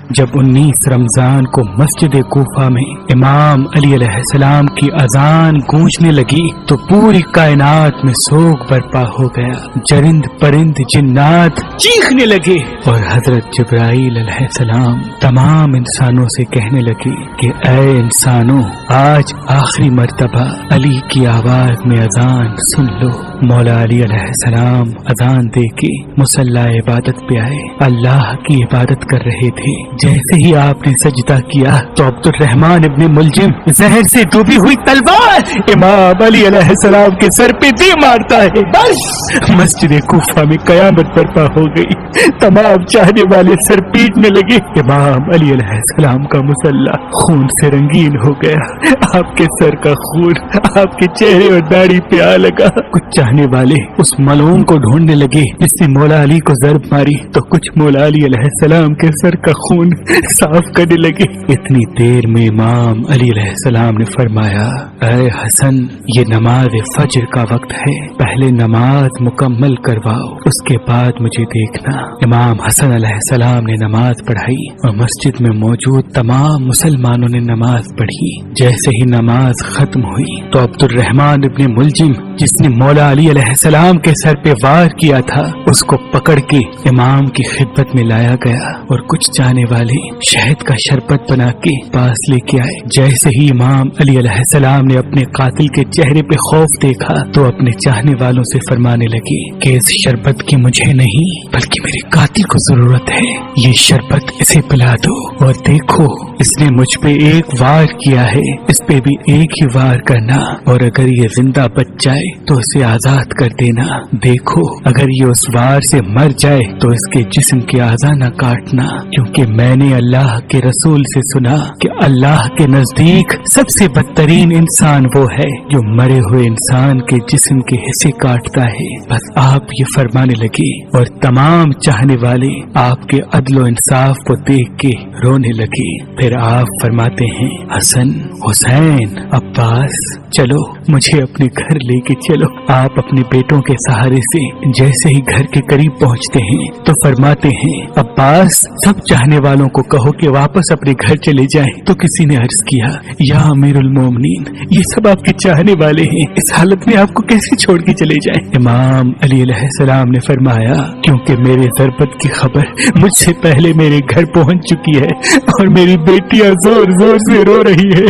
جب 19 رمضان کو مسجد کوفہ میں امام علی علیہ السلام کی اذان گونجنے لگی تو پوری کائنات میں سوگ برپا ہو گیا. چرند پرند جنات چیخنے لگے اور حضرت جبرائیل علیہ السلام تمام انسانوں سے کہنے لگے کہ اے انسانوں، آج آخری مرتبہ علی کی آواز میں اذان سن لو. مولا علی علیہ السلام اذان دے کے مصلی عبادت پہ آئے. اللہ کی عبادت کر رہے تھے. جیسے ہی آپ نے سجدہ کیا تو عبد الرحمن ابن ملجم زہر سے ڈوبی ہوئی تلوار امام علی علیہ السلام کے سر پہ دے مارتا ہے. بس مسجد کوفہ میں قیامت برپا ہو گئی. تمام چاہنے والے سر پیٹنے لگے. امام علی علیہ السلام کا مصلی خون سے رنگین ہو گیا. آپ کے سر کا خون آپ کے چہرے اور داڑھی پہ آ لگا. کچھ چاہنے والے اس ملعون کو ڈھونڈنے لگے جس نے مولا علی کو ضرب ماری تو کچھ مولا علی علیہ السلام کے سر کا خون صاف کرنے لگے. اتنی دیر میں امام علی علیہ السلام نے فرمایا، اے حسن، یہ نماز فجر کا وقت ہے، پہلے نماز مکمل کرواؤ، اس کے بعد مجھے دیکھنا. امام حسن علیہ السلام نے نماز پڑھائی اور مسجد میں موجود تمام مسلمانوں نے نماز پڑھی. جیسے ہی نماز ختم ہوئی تو عبد الرحمن ابن ملجم جس نے مولا علی علیہ السلام کے سر پہ وار کیا تھا اس کو پکڑ کے امام کی خدمت میں لایا گیا اور کچھ چاہنے والے شہد کا شربت بنا کے پاس لے کے آئے. جیسے ہی امام علی علیہ السلام نے اپنے قاتل کے چہرے پہ خوف دیکھا تو اپنے چاہنے والوں سے فرمانے لگے کہ اس شربت کی مجھے نہیں بلکہ میرے قاتل کو ضرورت ہے. یہ شربت اسے پلا دو اور دیکھو اس نے مجھ پہ ایک وار کیا ہے، اس پہ بھی ایک ہی وار کرنا اور اگر یہ زندہ بچ جائے تو اسے آزاد کر دینا. دیکھو اگر یہ اس وار سے مر جائے تو اس کے جسم کے اعضاء نہ کاٹنا، کیونکہ میں نے اللہ کے رسول سے سنا کہ اللہ کے نزدیک سب سے بدترین انسان وہ ہے جو مرے ہوئے انسان کے جسم کے حصے کاٹتا ہے. بس آپ یہ فرمانے لگے اور تمام چاہنے والے آپ کے عدل و انصاف کو دیکھ کے رونے لگے. پھر آپ فرماتے ہیں، حسن، حسین، عباس، چلو مجھے اپنے گھر لے کے چلو. آپ اپنے بیٹوں کے سہارے سے جیسے ہی گھر کے قریب پہنچتے ہیں تو فرماتے ہیں، عباس، سب چاہنے والوں کو کہو کہ واپس اپنے گھر چلے جائیں. تو کسی نے عرض کیا، یا امیر المومنین، یہ سب آپ کے چاہنے والے ہیں، اس حالت میں آپ کو کیسے چھوڑ کے چلے جائیں؟ امام علی علیہ السلام نے فرمایا، کیونکہ میرے ضربت کی خبر مجھ سے پہلے میرے گھر پہنچ چکی ہے اور میری بیٹیاں زور زور سے رو رہی ہے.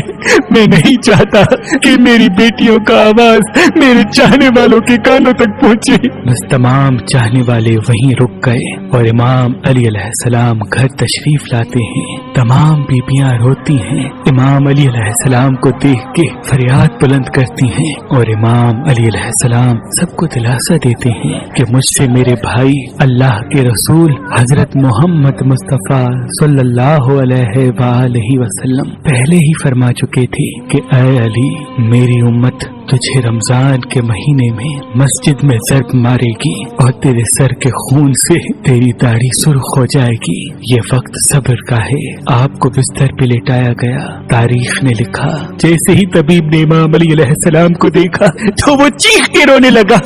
میں نہیں چاہتا کہ میری بیٹیوں کا آواز میرے چاہنے والوں کے کانوں تک پہنچے. بس تمام چاہنے والے وہیں رک گئے اور امام علی علیہ السلام گھر تشریف لاتے ہیں. تمام بیبیاں روتی ہیں. امام علی علیہ السلام کو دیکھ کے فریاد بلند کرتی ہیں اور امام علی علیہ السلام سب کو دلاسا دیتے ہیں کہ مجھ سے میرے بھائی اللہ کے رسول حضرت محمد مصطفیٰ صلی اللہ علیہ وآلہ وسلم پہلے ہی فرما چکے تھے کہ اے علی، میری امت تجھے رمضان کے مہینے میں مسجد میں ضرب مارے گی اور تیرے سر کے خون سے تیری داڑھی سرخ ہو جائے گی. یہ وقت صبر کا ہے. آپ کو بستر پہ لٹایا گیا. تاریخ نے لکھا جیسے ہی طبیب نے امام علی علیہ السلام کو دیکھا تو وہ چیخ کے رونے لگا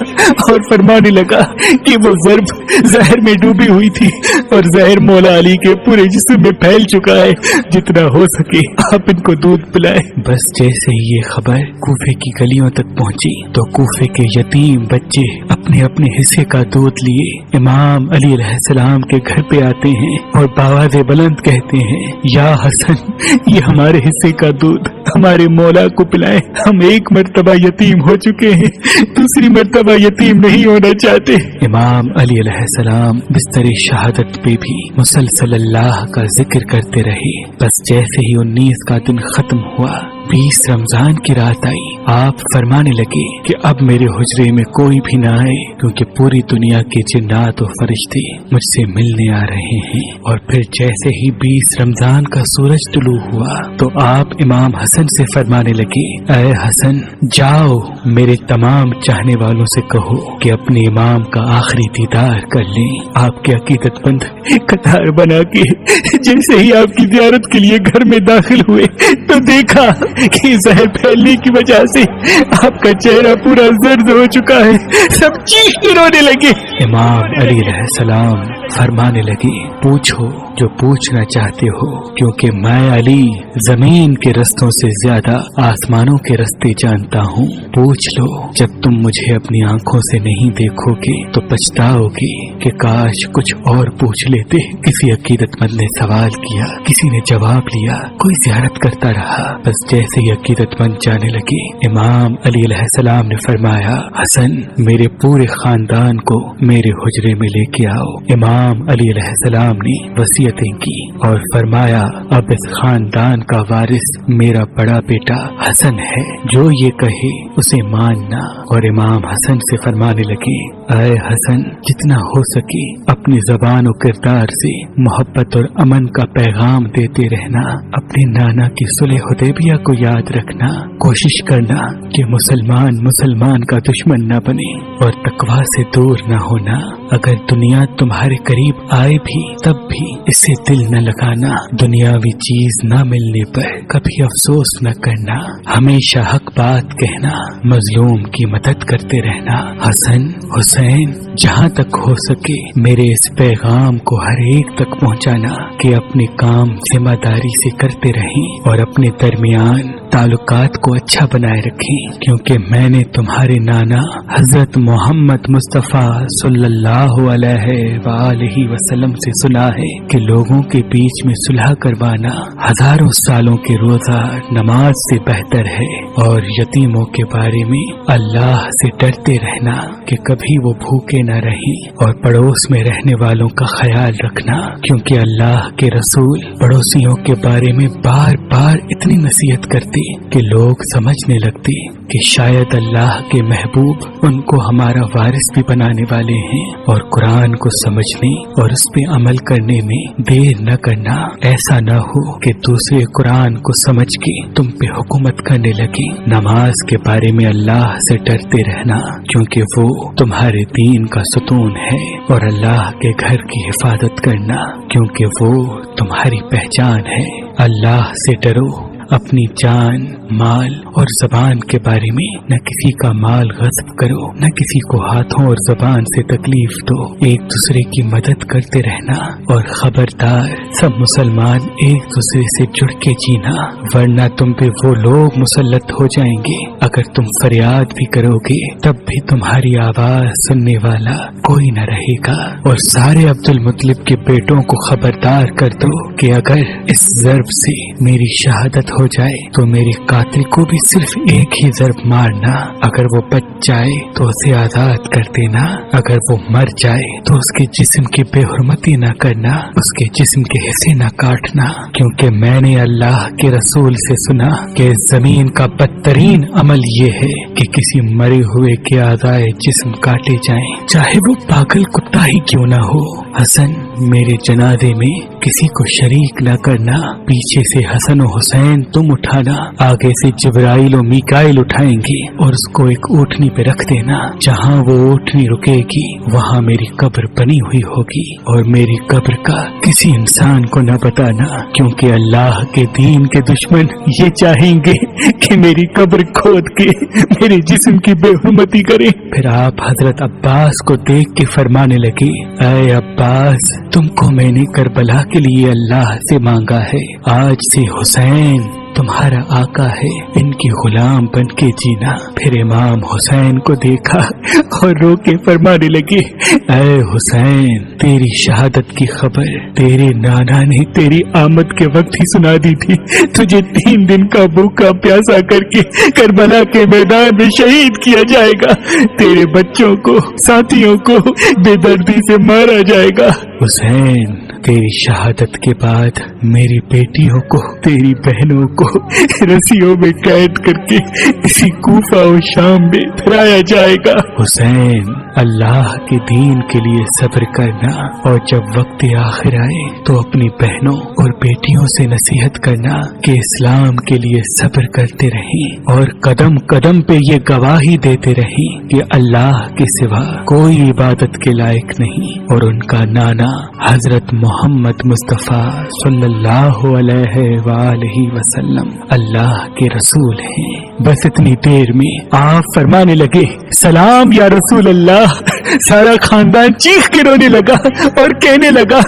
اور فرمانے لگا کہ وہ ضرب زہر میں ڈوبی ہوئی تھی اور زہر مولا علی کے پورے جسم میں پھیل چکا ہے. جتنا ہو سکے آپ ان کو دودھ پلائے. بس جیسے ہی یہ خبر کوفے کی گلیوں تک پہنچی تو کوفے کے یتیم بچے اپنے اپنے حصے کا دودھ لیے امام علی علیہ السلام کے گھر پہ آتے ہیں اور بآواز بلند کہتے ہیں، یا حسن، یہ ہمارے حصے کا دودھ ہمارے مولا کو پلائیں. ہم ایک مرتبہ یتیم ہو چکے ہیں، دوسری مرتبہ یتیم نہیں ہونا چاہتے. امام علی علیہ السلام بستر شہادت پہ بھی مسلسل اللہ کا ذکر کرتے رہے. بس جیسے ہی 19 کا دن ختم ہوا، 20 رمضان کی رات آئی، آپ فرمانے لگے کہ اب میرے حجرے میں کوئی بھی نہ آئے کیونکہ پوری دنیا کے جنات و فرشتے مجھ سے ملنے آ رہے ہیں. اور پھر جیسے ہی 20 رمضان کا سورج طلوع ہوا تو آپ امام حسن سے فرمانے لگے، اے حسن، جاؤ میرے تمام چاہنے والوں سے کہو کہ اپنے امام کا آخری دیدار کر لیں. آپ کے عقیدت مند قطار بنا کے جیسے ہی آپ کی زیارت کے لیے گھر میں داخل ہوئے تو دیکھا کہ زہر پھیلنے کی وجہ سے آپ کا چہرہ پورا زرد ہو چکا ہے. سب چیخ کے رونے لگے. امام علی علیہ السلام फरमाने लगे, पूछो जो पूछना चाहते हो, क्योंकि मैं अली जमीन के रस्तों से ज्यादा आसमानों के रास्ते जानता हूँ। पूछ लो। जब तुम मुझे अपनी आंखों से नहीं देखोगे तो पछताओगे कि काश कुछ और पूछ लेते। किसी अकीदतमंद ने सवाल किया, किसी ने जवाब लिया, कोई ज़ियारत करता रहा। बस जैसे ही अकीदतमंद जाने लगे, इमाम अली अलैहिस्सलाम ने फरमाया, हसन मेरे पूरे खानदान को मेरे हुजरे में लेके आओ। इमाम अली अलैहिस्सलाम ने वसीयतें की और फरमाया, अब इस खानदान का वारिस मेरा बड़ा बेटा हसन है, जो ये कहे उसे मानना। और इमाम हसन से फरमाने लगे, ऐ हसन, जितना हो सके अपनी ज़बान और किरदार से मोहब्बत और अमन का पैगाम देते रहना। अपने नाना की सुलह हुदैबिया को याद रखना। कोशिश करना कि मुसलमान का दुश्मन न बने और तकवा से दूर न होना। अगर दुनिया तुम्हारे करीब आए भी तब भी इससे दिल न लगाना। दुनियावी चीज न मिलने पर कभी अफसोस न करना। हमेशा हक बात कहना, मजलूम की मदद करते रहना। हसन, हुसैन, जहाँ तक हो सके मेरे इस पैगाम को हर एक तक पहुँचाना कि अपने काम जिम्मेदारी से करते रहें और अपने दरमियान ताल्लुकात को अच्छा बनाए रखें, क्योंकि मैंने तुम्हारे नाना हजरत मोहम्मद मुस्तफ़ा सल्लल्लाहु अलैहि वसल्लम से सुना है कि लोगों के बीच में सुलह करवाना हजारों सालों के रोजा नमाज से बेहतर है। और यतीमों के बारे में अल्लाह से डरते रहना कि कभी वो भूखे न रहें, और पड़ोस में रहने वालों का ख्याल रखना, क्योंकि अल्लाह के रसूल पड़ोसियों के बारे में बार बार इतनी नसीहत करते कि लोग समझने लगते कि शायद अल्लाह के महबूब उनको हमारा वारिस भी बनाने वाले हैं। और कुरान को समझने और उस पे अमल करने में देर न करना। ऐसा न हो कि दूसरे कुरान को समझ के तुम पे हुकूमत करने लगे। नमाज के बारे में अल्लाह से डरते रहना, क्योंकि वो तुम्हारे दीन का सुतून है। और अल्लाह के घर की हिफाजत करना, क्योंकि वो तुम्हारी पहचान है। अल्लाह से डरो। अपनी जान, माल और जबान के बारे में न किसी का माल गस्ब करो, न किसी को हाथों और जबान से तकलीफ दो। एक दूसरे की मदद करते रहना। और खबरदार, सब मुसलमान एक दूसरे से जुड़ के जीना, वरना तुम पे वो लोग मुसल्लत हो जाएंगे। अगर तुम फरियाद भी करोगे तब भी तुम्हारी आवाज सुनने वाला कोई न रहेगा। और सारे अब्दुल मुत्तलिब के बेटों को खबरदार कर दो कि अगर इस ज़र्ब से मेरी शहादत हो जाए तो मेरे कातिल को भी सिर्फ एक ही ज़र्ब मारना। अगर वो बच जाए तो उसे आजाद कर देना। अगर वो मर जाए तो उसके जिस्म की बेहुरमती न करना, उसके जिस्म के हिस्से न काटना। क्योंकि मैंने अल्लाह के रसूल से सुना कि जमीन का बदतरीन अमल ये है कि किसी मरे हुए के आज़ाए जिस्म काटे जाएं, चाहे वो पागल कुत्ता ही क्यों न हो। हसन, मेरे जनाजे में किसी को शरीक न करना। पीछे से हसन और हुसैन तुम उठाना, आगे से जिब्राइल और मीकाइल उठाएंगे और उसको एक ऊँटनी पे रख देना। जहाँ वो ऊँटनी रुकेगी वहाँ मेरी कब्र बनी हुई होगी। और मेरी कब्र का किसी इंसान को न बताना, क्योंकि अल्लाह के दीन के दुश्मन ये चाहेंगे कि मेरी कब्र खोद के मेरे जिस्म की बेहुरमती करें। फिर आप हजरत अब्बास को देख के फरमाने लगे, ऐ अब्बास, तुमको मैंने करबला के लिए अल्लाह से मांगा है। आज से हुसैन तुम्हारा आका है, इनकी गुलाम बन के जीना। फिर इमाम हुसैन को देखा और रो के फरमाने लगे, ऐ हुसैन, तेरी शहादत की खबर तेरे नाना ने तेरी आमद के वक्त ही सुना दी थी। तुझे 3 दिन का भूखा प्यासा करके करबला के मैदान में शहीद किया जाएगा। तेरे बच्चों को, साथियों को बेदर्दी से मारा जाएगा। हुसैन, तेरी शहादत के बाद मेरी बेटियों को, तेरी बहनों को रस्सियों में कैद करके इसी कूफा और शाम में फिराया जाएगा। हुसैन, अल्लाह के दीन के लिए सब्र करना, और जब वक्त आखिर आए तो अपनी बहनों और बेटियों से नसीहत करना कि इस्लाम के लिए सब्र करते रहें और कदम कदम पे ये गवाही देते रहें कि अल्लाह के सिवा कोई इबादत के लायक नहीं। और उनका नाना हजरत मोहम्मद मुस्तफ़ा सल्लल्लाहु अलैहि वसल्लम वसल्लम अल्लाह के रसूल हैं। बस इतनी देर में आप फरमाने लगे, सलाम या रसूल अल्लाह। सारा खानदान चीख के रोने लगा और कहने लगा,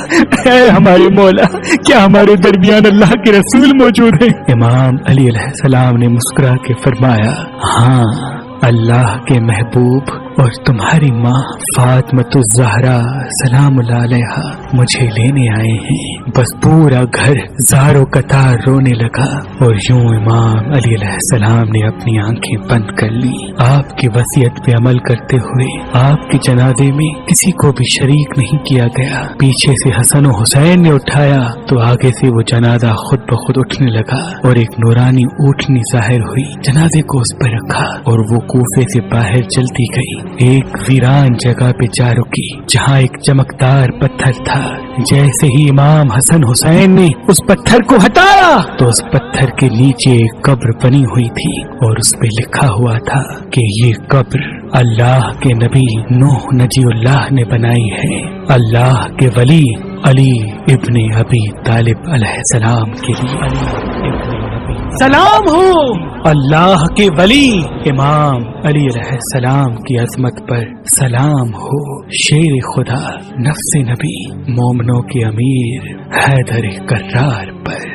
ऐ हमारे मौला, क्या हमारे दरमियान अल्लाह के रसूल मौजूद है? इमाम अली अलैहिस्सलाम ने मुस्कुरा के फरमाया, हाँ, अल्लाह के महबूब और तुम्हारी माँ फातिमा ज़हरा सलामुल्लाह अलैहा मुझे लेने आए हैं। बस पूरा घर ज़ारो कतार रोने लगा और यूं इमाम अली अलैहिस्सलाम ने अपनी आंखें बंद कर ली। आपकी वसीयत पे अमल करते हुए आपके जनाजे में किसी को भी शरीक नहीं किया गया। पीछे से हसन और हुसैन ने उठाया तो आगे से वो जनाजा खुद ब खुद उठने लगा और एक नूरानी ऊँटनी ज़ाहिर हुई। जनाजे को उस पर रखा और वो कूफे से बाहर चलती गई। एक वीरान जगह पे जा रुकी जहाँ एक चमकदार पत्थर था। जैसे ही इमाम हसन हुसैन ने उस पत्थर को हटाया तो उस पत्थर के नीचे एक कब्र बनी हुई थी और उस पे लिखा हुआ था कि ये कब्र अल्लाह के नबी नूह नजीउल्लाह ने बनाई है, अल्लाह के वली अली इब्ने अबी तालिब अलैहिस्सलाम के लिए। सलाम हो अल्लाह के वली इमाम अली अलैहिस्सलाम की अजमत पर, सलाम हो शेर खुदा नफ्स नबी मोमनों के अमीर हैदर कर्रार पर।